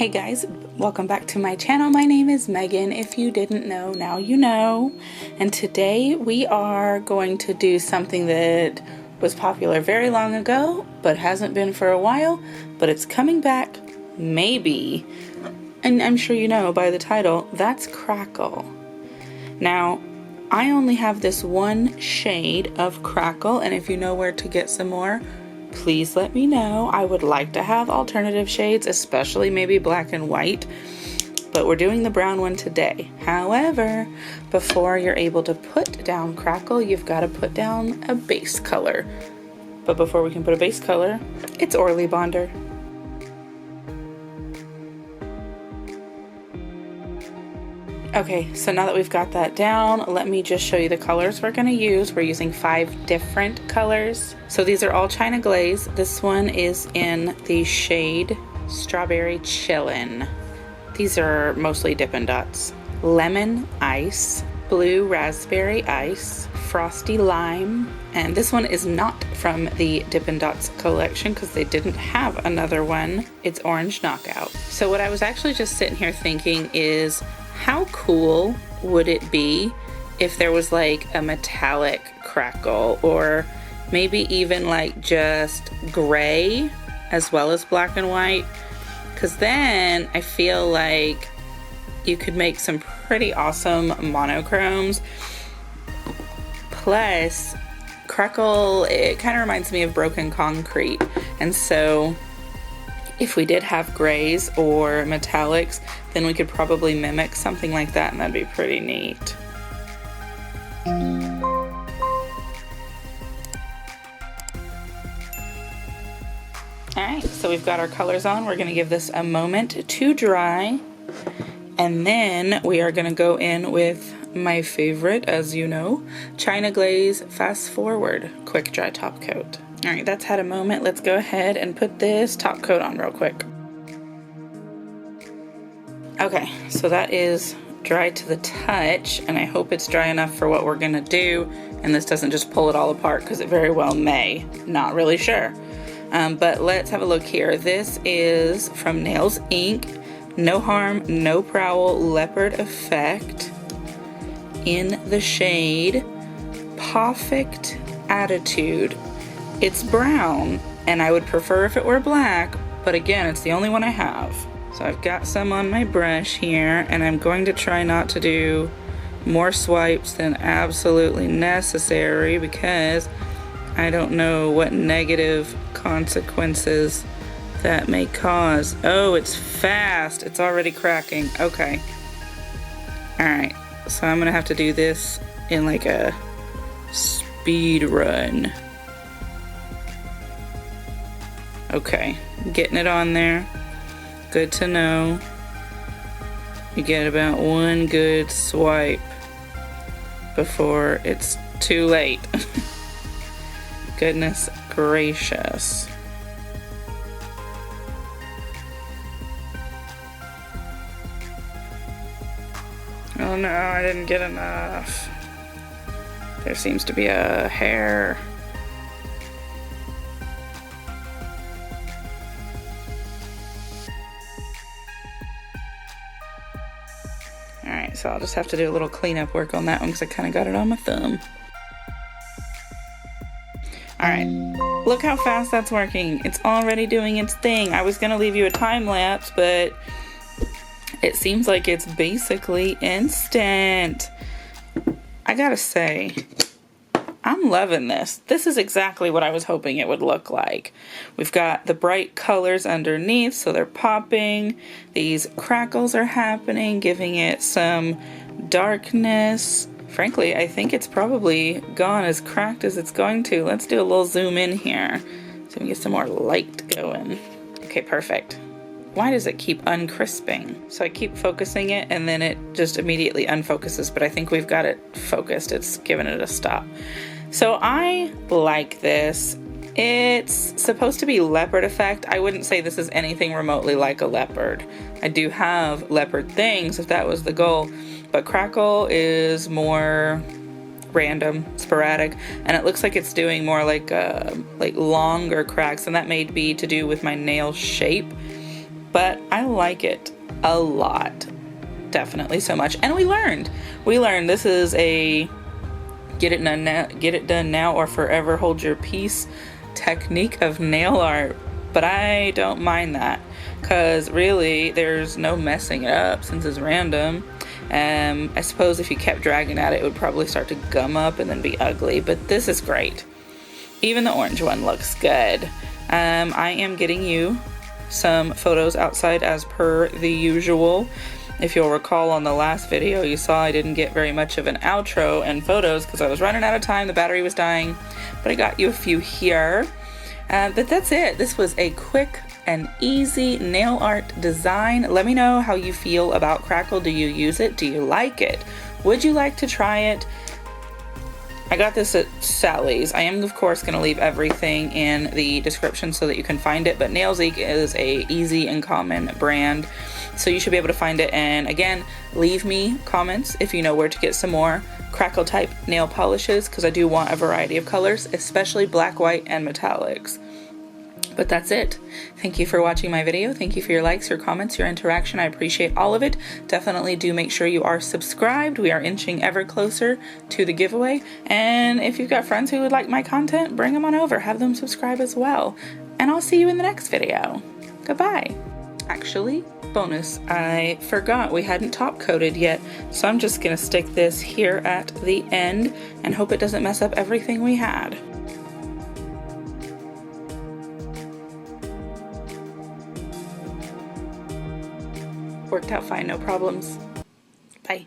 Hey guys, welcome back to my channel. My name is Megan. If you didn't know, now you know. And today we are going to do something that was popular very long ago, but hasn't been for a while, but it's coming back, maybe. And I'm sure you know by the title, that's Crackle. Now, I only have this one shade of Crackle, and if you know where to get some more, please let me know. I would like to have alternative shades, especially maybe black and white, but we're doing the brown one today. However, before you're able to put down Crackle, you've got to put down a base color. But before we can put a base color, it's Orly Bonder. Okay, so now that we've got that down, let me just show you the colors we're going to use. We're using 5 different colors. So these are all China Glaze. This one is in the shade Strawberry Chillin. These are mostly Dippin' Dots. Lemon Ice, Blue Raspberry Ice, Frosty Lime, and this one is not from the Dippin' Dots collection because they didn't have another one. It's Orange Knockout. So what I was actually just sitting here thinking is, how cool would it be if there was like a metallic Crackle, or maybe even like just gray as well as black and white? Because then I feel like you could make some pretty awesome monochromes. Plus, Crackle, it kind of reminds me of broken concrete, and so if we did have grays or metallics, then we could probably mimic something like that, and that'd be pretty neat. Alright, so we've got our colors on. We're going to give this a moment to dry, and then we are going to go in with my favorite, as you know, China Glaze Fast Forward Quick Dry Top Coat. Alright, that's had a moment. Let's go ahead and put this top coat on real quick. Okay, so that is dry to the touch, and I hope it's dry enough for what we're gonna do, and this doesn't just pull it all apart, because it very well may. Not really sure. But let's have a look here. This is from Nails Inc. No Harm, No Prowl Leopard Effect in the shade Pawfect Attitude. It's brown, and I would prefer if it were black, but again, it's the only one I have. So I've got some on my brush here, and I'm going to try not to do more swipes than absolutely necessary because I don't know what negative consequences that may cause. Oh, it's fast. It's already cracking. Okay. Alright, so I'm gonna have to do this in like a speed run. Okay, getting it on there. Good to know. You get about one good swipe before it's too late. Goodness gracious. Oh no, I didn't get enough. There seems to be a hair. Alright, so I'll just have to do a little cleanup work on that one because I kind of got it on my thumb. Alright, look how fast that's working. It's already doing its thing. I was going to leave you a time lapse, but it seems like it's basically instant. I gotta say, I'm loving this. This is exactly what I was hoping it would look like. We've got the bright colors underneath, so they're popping. These crackles are happening, giving it some darkness. Frankly, I think it's probably gone as cracked as it's going to. Let's do a little zoom in here so we can get some more light going. Okay, perfect. Why does it keep uncrisping? So I keep focusing it and then it just immediately unfocuses, but I think we've got it focused. It's given it a stop. So I like this. It's supposed to be leopard effect. I wouldn't say this is anything remotely like a leopard. I do have leopard things if that was the goal, but Crackle is more random, sporadic, and it looks like it's doing more like longer cracks, and that may be to do with my nail shape. but I like it a lot. Definitely so much. And we learned this is a get it done now or forever hold your peace technique of nail art. But I don't mind that, because really there's no messing it up since it's random. I suppose if you kept dragging at it, it would probably start to gum up and then be ugly, but this is great. Even the orange one looks good. I am getting you some photos outside as per the usual. If you'll recall, on the last video you saw I didn't get very much of an outro and photos because I was running out of time, the battery was dying, but I got you a few here. But that's it. This was a quick and easy nail art design. Let me know how you feel about Crackle. Do you use it? Do you like it? Would you like to try it? I got this at Sally's. I am of course going to leave everything in the description so that you can find it, but Nailzeek is a easy and common brand, so you should be able to find it. And again, leave me comments if you know where to get some more Crackle type nail polishes, because I do want a variety of colors, especially black, white, and metallics. But that's it. Thank you for watching my video. Thank you for your likes, your comments, your interaction. I appreciate all of it. Definitely do make sure you are subscribed. We are inching ever closer to the giveaway. And if you've got friends who would like my content, bring them on over. Have them subscribe as well. And I'll see you in the next video. Goodbye. Actually, bonus, I forgot we hadn't top coated yet. So I'm just going to stick this here at the end and hope it doesn't mess up everything we had. Worked out fine, no problems. Bye.